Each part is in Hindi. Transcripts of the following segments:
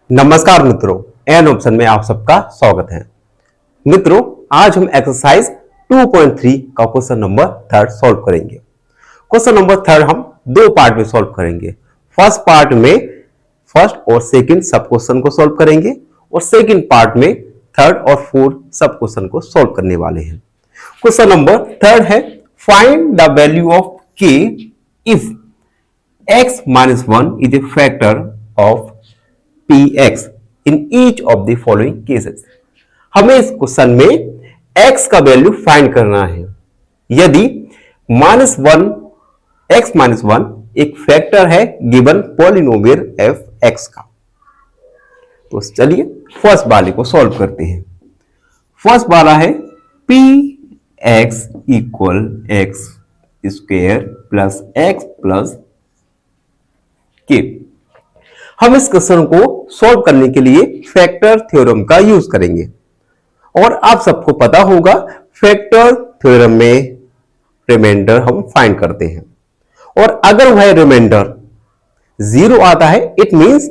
नमस्कार मित्रों, एन ऑप्शन में आप सबका स्वागत है। मित्रों, आज हम एक्सरसाइज 2.3 का क्वेश्चन नंबर 3 सॉल्व करेंगे। क्वेश्चन नंबर 3 हम दो पार्ट में सॉल्व करेंगे। फर्स्ट पार्ट में फर्स्ट और सेकंड सब क्वेश्चन को सॉल्व करेंगे और सेकंड पार्ट में थर्ड और फोर्थ सब क्वेश्चन को सॉल्व करने वाले हैं। क्वेश्चन नंबर 3 है, find the value of k if x minus 1 is a factor of px in each of the following cases। हमें इस क्वेश्चन में x का वैल्यू फाइंड करना है यदि x माइनस वन एक फैक्टर है गिवन पॉलिनोमियल f x का। तो चलिए फर्स्ट वाले को सॉल्व करते हैं। फर्स्ट वाला है p x equal x square plus x plus k। हम इस क्वेश्चन को सॉल्व करने के लिए फैक्टर थ्योरम का यूज करेंगे और आप सबको पता होगा फैक्टर थ्योरम में रिमाइंडर हम फाइंड करते हैं और अगर वह रिमाइंडर 0 आता है इट मींस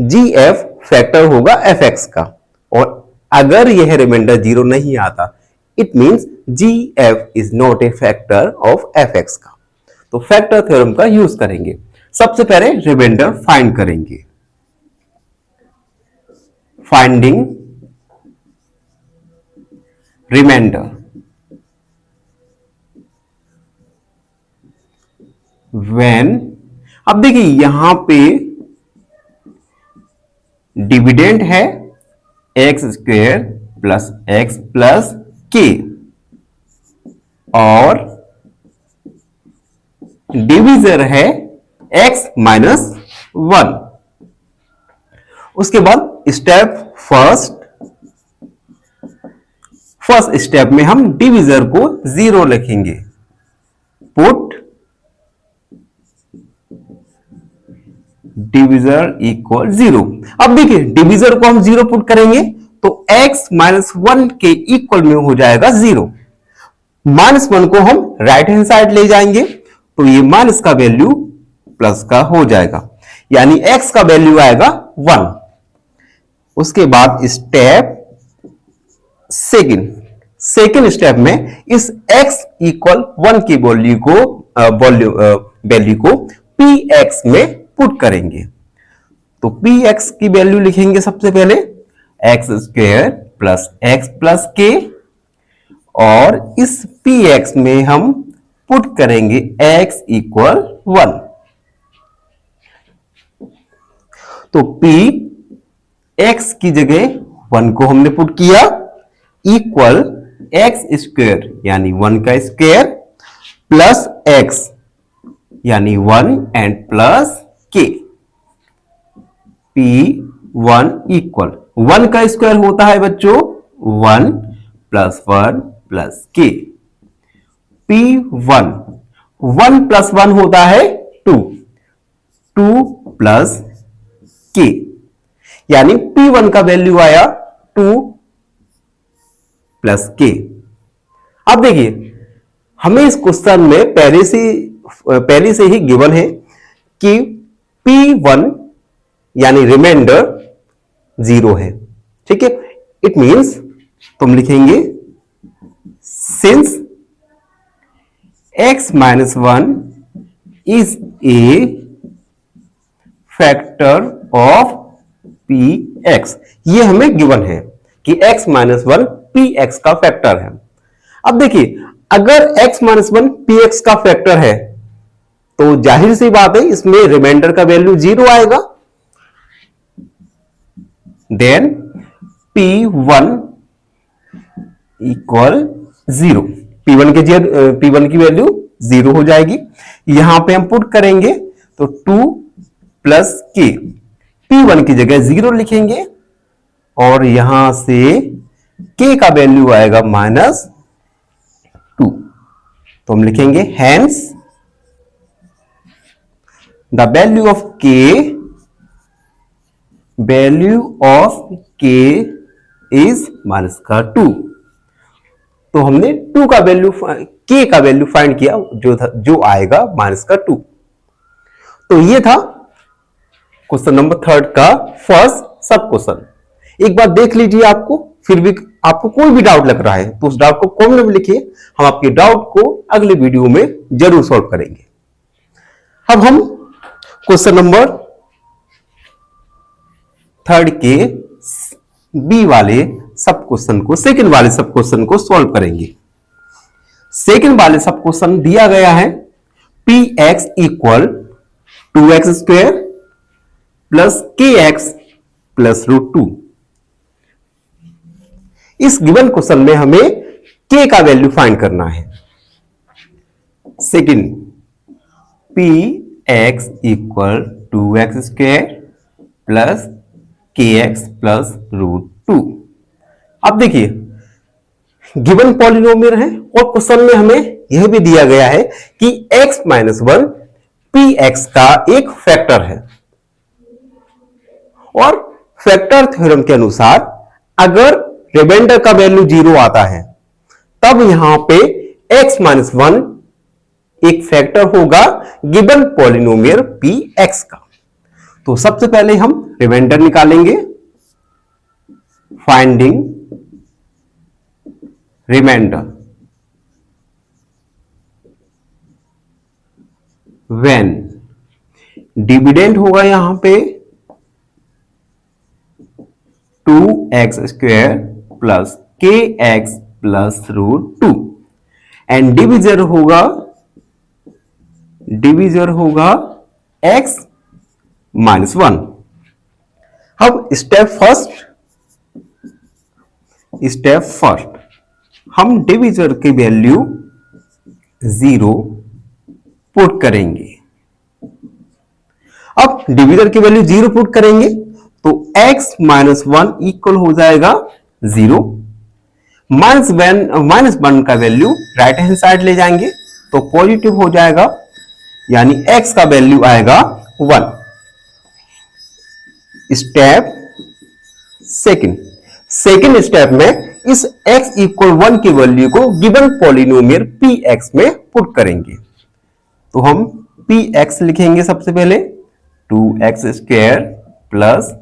gf फैक्टर होगा fx का, और अगर यह रिमाइंडर 0 नहीं आता it means gf is not a factor of fx का। तो फैक्टर थ्योरम का यूज करेंगे। सबसे पहले रिमाइंडर फाइंड करेंगे। फाइंडिंग रिमाइंडर, व्हेन, अब देखिए यहां पे डिविडेंड है x square plus x plus के और डिविजर है x माइनस 1। उसके बाद स्टेप फर्स्ट स्टेप में हम डिविजर को 0 लिखेंगे। Put divisor equal 0। अब देखिए डिविजर को हम 0 पुट करेंगे तो x माइनस 1 के इक्वल में हो जाएगा 0। माइनस 1 को हम राइट हैंड साइड ले जाएंगे तो ये माइनस का वैल्यू प्लस का हो जाएगा, यानी x का वैल्यू आएगा 1। उसके बाद स्टेप सेकंड स्टेप में इस x इक्वल 1 की वैल्यू को px में पुट करेंगे। तो px की वैल्यू लिखेंगे सबसे पहले x square plus x plus k और इस px में हम पुट करेंगे x इक्वल 1। तो p x की जगह 1 को हमने पुट किया इक्वल x स्क्वायर यानी 1 का स्क्वायर प्लस x यानी 1 and plus k। p1 equal 1 का स्क्वायर होता है बच्चों 1 plus 1 plus k। p1 1 plus 1 होता है 2 प्लस k, यानी p1 का वैल्यू आया 2 प्लस k। अब देखिए हमें इस क्वेश्चन में पहले से ही गिवन है कि p1 यानी रिमाइंडर 0 है। ठीक है, इट मींस तुम लिखेंगे since x minus 1 is a factor of px। ये हमें गिवन है कि x माइनस 1 px का फैक्टर है। अब देखिए अगर x माइनस 1 px का फैक्टर है तो जाहिर सी बात है इसमें रिमाइंडर का वैल्यू 0 आएगा। देन p1 इक्वल 0, p1 की वैल्यू 0 हो जाएगी। यहां पे हम पुट करेंगे तो 2 प्लस k, p1 की जगह 0 लिखेंगे और यहां से k का वैल्यू आएगा माइनस 2। तो हम लिखेंगे hence the value of k is minus का 2। तो हमने k का वैल्यू फाइंड किया जो आएगा माइनस का 2। तो ये था क्वेश्चन नंबर 3 का फर्स्ट सब क्वेश्चन एक बार देख लीजिए। आपको फिर भी आपको कोई भी डाउट लग रहा है तो उस डाउट को कमेंट में लिखिए, हम आपके डाउट को अगले वीडियो में जरूर सॉल्व करेंगे। अब हम क्वेश्चन नंबर 3 के बी वाले सब क्वेश्चन को, सेकंड वाले सब क्वेश्चन को सॉल्व करेंगे। सेकंड वाले सब क्वेश्चन दिया गया है P x equal 2x square plus के एक्स प्लस √2। इस गिवन क्वेश्चन में हमें k का वैल्यू फाइंड करना है। Second, P x equal 2x square plus के एक्स प्लस √2। अब देखिए गिवन पॉलिनोमियल है और क्वेश्चन में हमें यह भी दिया गया है कि x - 1 पी एक्स का एक फैक्टर है और फैक्टर थ्योरम के अनुसार अगर रिमाइंडर का वैल्यू 0 आता है तब यहां पे x - 1 एक फैक्टर होगा गिवन पॉलिनोमियल पी एक्स का। तो सबसे पहले हम रिमाइंडर निकालेंगे। फाइंडिंग रिमाइंडर व्हेन डिविडेंड होगा यहां पे 2x स्क्वायर प्लस के एक्स प्लस √2 एंड डिविजर होगा x - 1। अब स्टेप फर्स्ट हम डिविजर की वैल्यू 0 पुट करेंगे। अब डिविजर की वैल्यू 0 पुट करेंगे तो x - 1 इक्वल हो जाएगा 0। -1 का वैल्यू राइट हैंड साइड ले जाएंगे तो पॉजिटिव हो जाएगा, यानी x का वैल्यू आएगा 1। स्टेप सेकंड स्टेप में इस x इक्वल 1 की वैल्यू को गिवन पॉलिनोमियल px में पुट करेंगे। तो हम px लिखेंगे सबसे पहले 2x स्क्वायर प्लस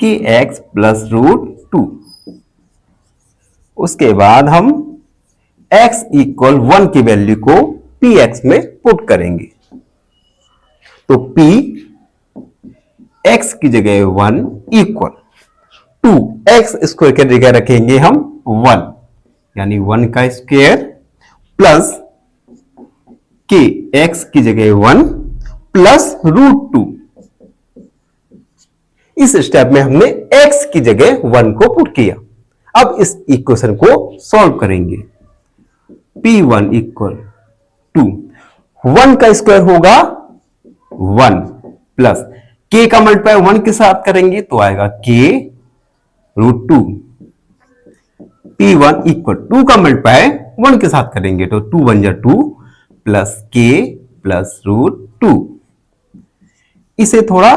के एक्स प्लस √2। उसके बाद हम x इक्वल 1 की वैल्यू को px में पुट करेंगे। तो p x की जगह 1 इक्वल 2x स्क्वायर की जगह रखेंगे हम 1, यानी 1 का स्क्वायर प्लस के x की जगह 1 प्लस √2। इस स्टेप में हमने x की जगह 1 को पुट किया। अब इस इक्वेशन को सॉल्व करेंगे। p1 इक्वल 2, 1 का स्क्वायर होगा 1 प्लस k का मल्टीप्लाई 1 के साथ करेंगे तो आएगा k √2। p1 इक्वल 2 का मल्टीप्लाई 1 के साथ करेंगे तो 2 1 जा 2 प्लस k प्लस √2। इसे थोड़ा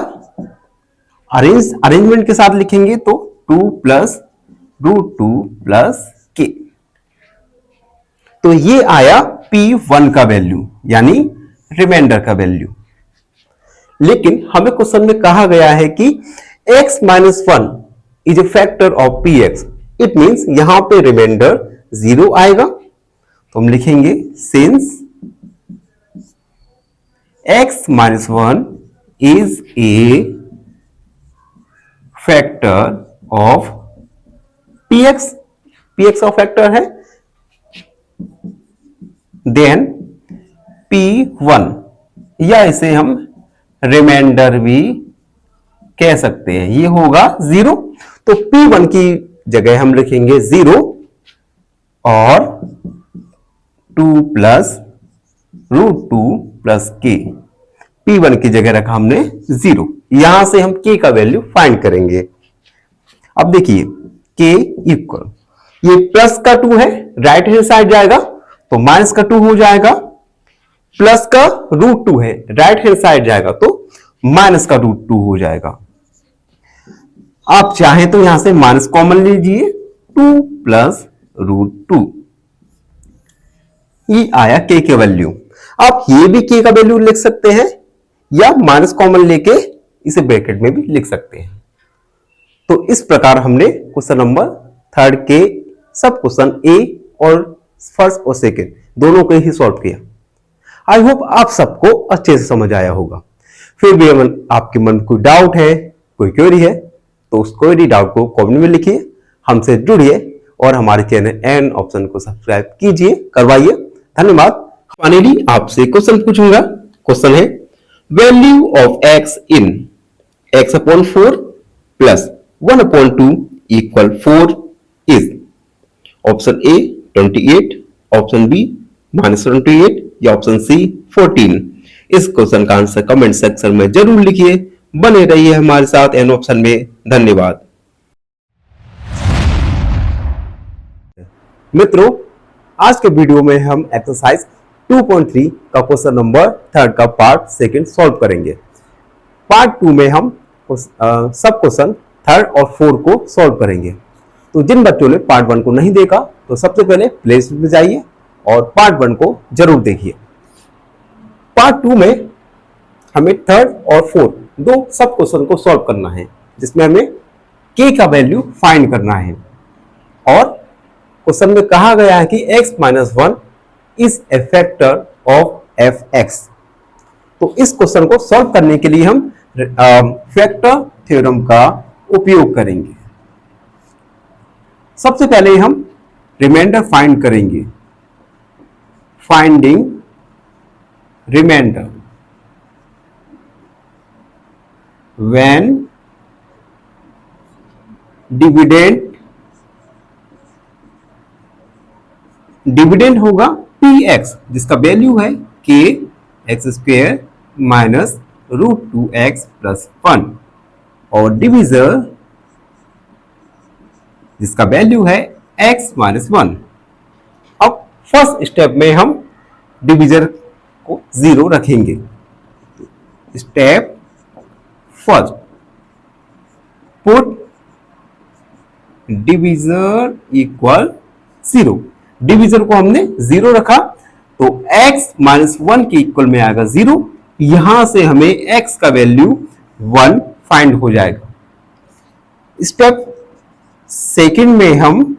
अरेंजमेंट के साथ लिखेंगे तो 2 प्लस √2 प्लस k। तो ये आया p1 का वैल्यू, यानी रिमाइंडर का वैल्यू। लेकिन हमें क्वेश्चन में कहा गया है कि x - 1 is a factor of px, it means यहां पे रिमाइंडर 0 आएगा। तो हम लिखेंगे since x - 1 is a factor of px of factor है, देन p1 या इसे हम रिमाइंडर भी कह सकते हैं, ये होगा 0। तो p1 की जगह हम लिखेंगे 0 और 2 प्लस √2 प्लस k। p1 की जगह रखा हमने 0। यहां से हम k का वैल्यू फाइंड करेंगे। अब देखिए k इक्वल, ये प्लस का 2 है, राइट हैंड साइड जाएगा तो माइनस का 2 हो जाएगा, प्लस का √2 है, राइट हैंड साइड जाएगा तो माइनस का √2 हो जाएगा। आप चाहें तो यहां से माइनस कॉमन लीजिए, 2 प्लस √2। ये आया k की वैल्यू। आप ये भी k का वैल्यू लिख सकते हैं या माइनस कॉमन लेके इसे ब्रैकेट में भी लिख सकते हैं। तो इस प्रकार हमने क्वेश्चन नंबर 3 के सब क्वेश्चन ए और फर्स्ट और सेकंड दोनों को ही सॉल्व किया। आई होप आप सबको अच्छे से समझ आया होगा। फिर भी आपके मन में कोई डाउट है, कोई क्वेरी है, तो उस क्वेरी डाउट को कमेंट में लिखिए, हमसे जुड़िए और हमारे चैनल एन ऑप्शन को सब्सक्राइब कीजिए, करवाइए। धन्यवाद। फाइनली आपसे क्वेश्चन पूछूंगा। क्वेश्चन है value of x in x upon 4 plus 1 upon 2 equal 4 is option A 28, option B -28 या ऑप्शन सी 14। इस क्वेश्चन का आंसर कमेंट सेक्शन में जरूर लिखिए। बने रहिए हमारे साथ एन ऑप्शन में। धन्यवाद। मित्रों, आज के वीडियो में हम एक्सरसाइज 2.3 का क्वेश्चन नंबर 3 का पार्ट सेकंड सॉल्व करेंगे। पार्ट 2 में हम सब क्वेश्चन 3 और 4 को सॉल्व करेंगे। तो जिन बच्चों ने पार्ट 1 को नहीं देखा तो सबसे पहले प्ले लिस्ट में जाइए और पार्ट 1 को जरूर देखिए। पार्ट 2 में हमें 3 और 4 दो सब क्वेश्चन को सॉल्व करना है, जिसमें हमें k का वैल्यू फाइंड करना है। और क्वेश्चन में कहा गया है कि x - 1 is a factor of fx। तो इस क्वेश्चन को सॉल्व करने के लिए हम फैक्टर थ्योरम का उपयोग करेंगे। सबसे पहले हम रिमाइंडर फाइंड करेंगे। फाइंडिंग रिमाइंडर when डिविडेंड होगा px, जिसका वैल्यू है k x² minus √2x plus 1, और डिविजर जिसका वैल्यू है x - 1। अब फर्स्ट स्टेप में हम डिविजर को 0 रखेंगे। Step first, put divisor equal 0। Divisor को हमने 0 रखा तो x - 1 के इक्वल में आएगा 0। यहां से हमें x का वैल्यू 1 फाइंड हो जाएगा। स्टेप सेकंड में हम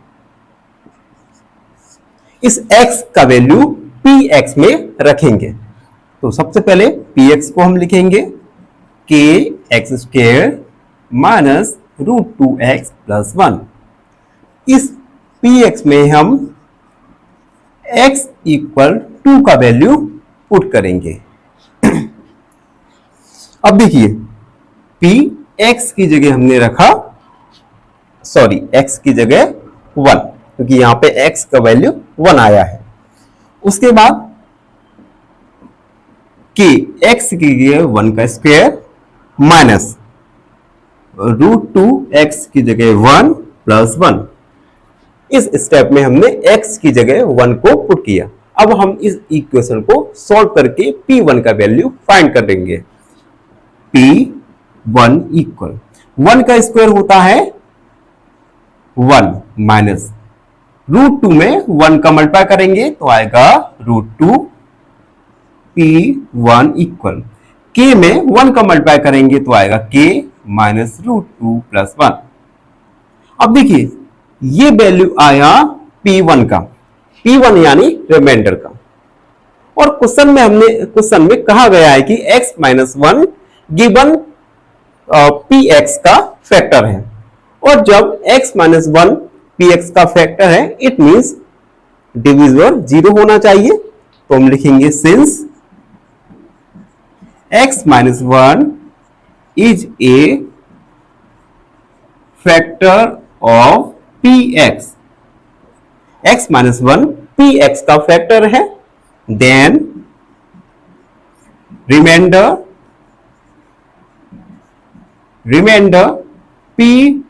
इस x का वैल्यू px में रखेंगे। तो सबसे पहले px को हम लिखेंगे k x² minus √2x plus 1। इस px में हम x इक्वल 2 का वैल्यू पुट करेंगे। अब देखिए, px की जगह हमने रखा, x की जगह 1, क्योंकि यहां पे x का वैल्यू 1 आया है। उसके बाद k x की जगह 1 का स्क्वायर माइनस √2x की जगह 1 प्लस 1। इस स्टेप में हमने x की जगह 1 को पुट किया। अब हम इस इक्वेशन को सॉल्व करके p1 का वैल्यू फाइंड करेंगे। p1 इक्वल 1 का स्क्वायर होता है 1 माइनस √2 में 1 का मल्टीप्लाई करेंगे तो आएगा √2। p1 इक्वल k में 1 का मल्टीप्लाई करेंगे तो आएगा k माइनस √2 प्लस 1। अब देखिए, ये वैल्यू आया p1 का, p1 यानी रिमाइंडर का। और क्वेश्चन में कहा गया है कि x - 1 गिवन px का फैक्टर है। और जब x - 1 px का फैक्टर है, इट मींस डिविजर 0 होना चाहिए। तो हम लिखेंगे since x - 1 is a factor of px, x - 1 px का फैक्टर है, then remainder p1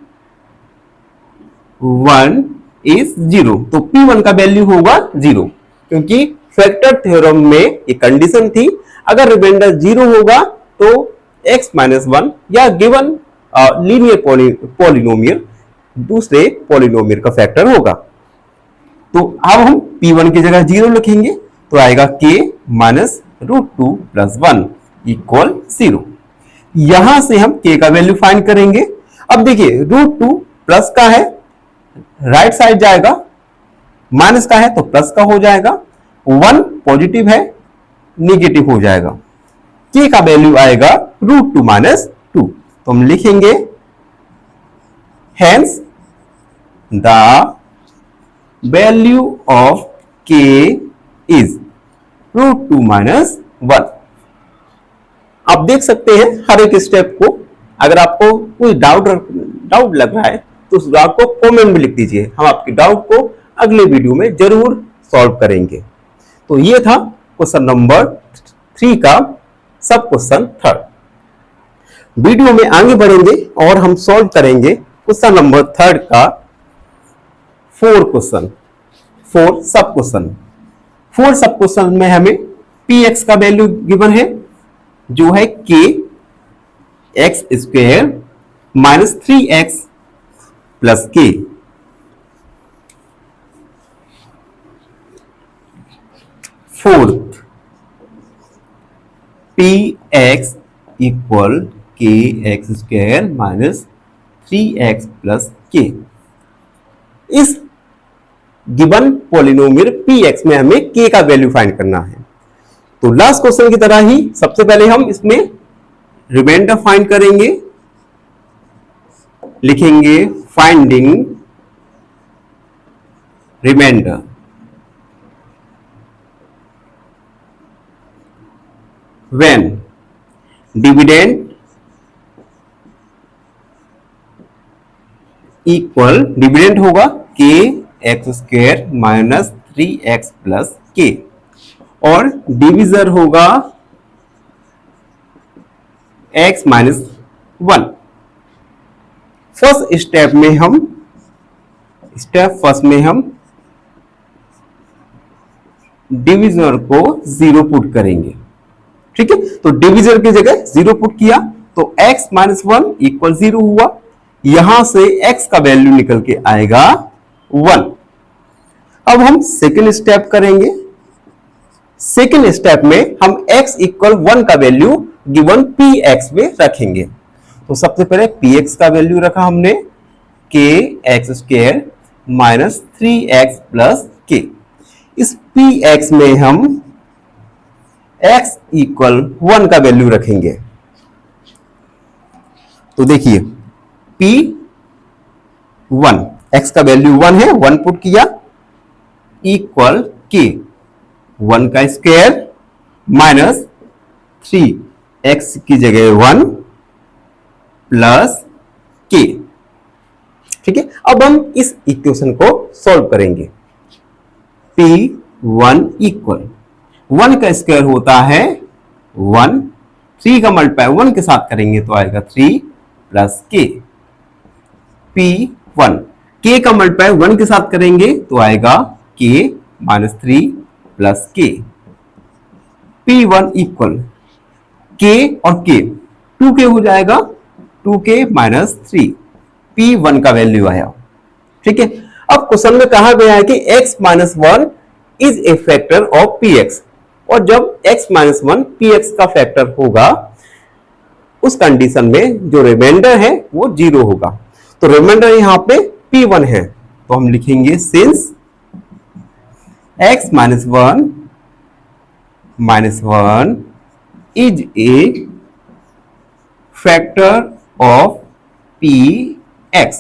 is 0। तो p1 का वैल्यू होगा 0, क्योंकि फैक्टर थ्योरम में ये कंडीशन थी, अगर रिमाइंडर 0 होगा तो x - 1 या गिवन लीनियर पॉलिनोमियल दूसरे पॉलिनोमियल का फैक्टर होगा। तो अब हम p1 की जगह 0 लिखेंगे तो आएगा k माइनस √2 प्लस 1 इक्वल 0। यहां से हम k का वैल्यू फाइंड करेंगे। अब देखिए √2 प्लस का है, राइट साइड जाएगा, माइनस का है तो प्लस का हो जाएगा, 1 पॉजिटिव है नेगेटिव हो जाएगा, k का वैल्यू आएगा √2 माइनस 2। तो हम लिखेंगे hence the value of k is √2 minus 1। आप देख सकते हैं हर एक स्टेप को। अगर आपको कोई डाउट लग रहा है तो उस डाउट को कमेंट में लिख दीजिए, हम आपके डाउट को अगले वीडियो में जरूर सॉल्व करेंगे। तो ये था क्वेश्चन नंबर 3 का सब क्वेश्चन 3। वीडियो में आगे बढ़ेंगे और हम सॉल्व करेंगे क्वेश्चन नंबर 3 का 4 सब क्वेश्चन। 4 सब क्वेश्चन में हमें px का वैल्यू गिवन है जो है k x square minus 3x plus k। Fourth px equal k x square minus 3x plus k। इस गिवन पॉलिनोमियल px में हमें k का वैल्यू फाइंड करना है। तो लास्ट क्वेश्चन की तरह ही सबसे पहले हम इसमें रिमाइंडर फाइंड करेंगे। लिखेंगे finding remainder. When dividend equal, dividend होगा k x square minus 3x plus k और डिविजर होगा x माइनस 1। फर्स्ट स्टेप में हम डिविजर को 0 पुट करेंगे। ठीक है, तो डिविजर की जगह 0 पुट किया तो x माइनस 1 इक्वल 0 हुआ। यहां से x का वैल्यू निकल के आएगा 1। अब हम सेकेंड स्टेप करेंगे। सेकेंड स्टेप में हम x इक्वल 1 का वैल्यू गिवन px में रखेंगे। तो सबसे पहले px का वैल्यू रखा हमने k x square minus 3x plus k। इस px में हम x इक्वल 1 का वैल्यू रखेंगे। तो देखिए p1 x का वैल्यू 1 है, 1 पुट किया इक्वल k 1 का स्क्वायर माइनस 3x की जगह 1 प्लस k। ठीक है, अब हम इस इक्वेशन को सॉल्व करेंगे। p1 इक्वल 1 का स्क्वायर होता है 1, 3 का मल्टीप्लाई 1 के साथ करेंगे तो आएगा 3 प्लस k। p1 k का मल्टीप्लाई 1 के साथ करेंगे तो आएगा k minus 3 plus k। p1 equal k और k 2k हो जाएगा, 2k माइनस 3। p1 का वैल्यू आया। ठीक है, अब क्वेश्चन में कहा गया है कि x minus 1 is a factor of px, और जब x माइनस 1 px का फैक्टर होगा उस कंडीशन में जो रिमाइंडर है वो 0 होगा। तो रिमाइंडर यहां पे p1 है, तो हम लिखेंगे since x minus 1 is a factor of px।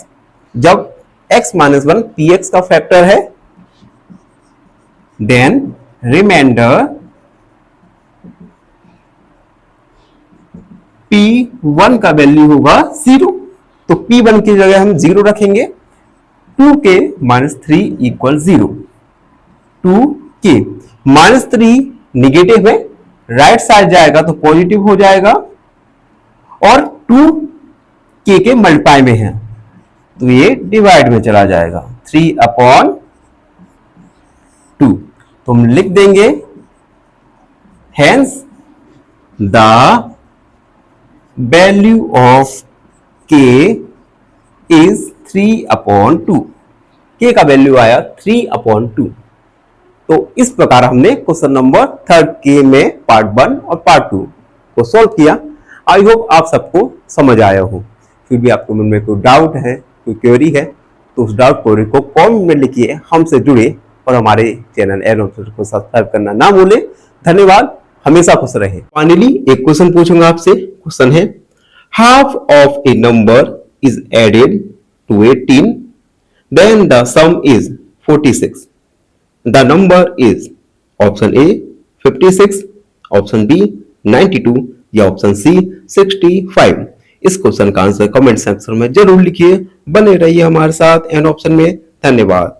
जब x माइनस 1 px का फैक्टर है देन रिमाइंडर p1 का वैल्यू होगा 0। तो p1 की जगह हम 0 रखेंगे। 2k minus 3 equal 0। 2k minus 3 negative है, राइट साइड जाएगा तो पॉजिटिव हो जाएगा, और 2k के मल्टीप्लाई में है तो ये डिवाइड में चला जाएगा 3/2। तो हम लिख देंगे hence the value of k is 3/2। k का वैल्यू आया 3/2। तो इस प्रकार हमने क्वेश्चन नंबर 3 के में पार्ट 1 और पार्ट 2 को सॉल्व किया। आई होप आप सबको समझ आया हो। फिर भी आपके मन में कोई डाउट है, कोई क्वेरी है, तो उस डाउट क्वेरी को कमेंट में लिखिए, हमसे जुड़े और हमारे चैनल एरोनॉटिक्स को सब्सक्राइब करना ना भूलें। धन्यवाद, हमेशा खुश रहे। फाइनली एक क्वेश्चन पूछूंगा आपसे। क्वेश्चन है, half of a number is added to 18, then the sum is 46. The number is option A 56, option B 92 या ऑप्शन सी 65। इस क्वेश्चन का आंसर कमेंट सेक्शन में जरूर लिखिए। बने रहिए हमारे साथ एन ऑप्शन में। धन्यवाद।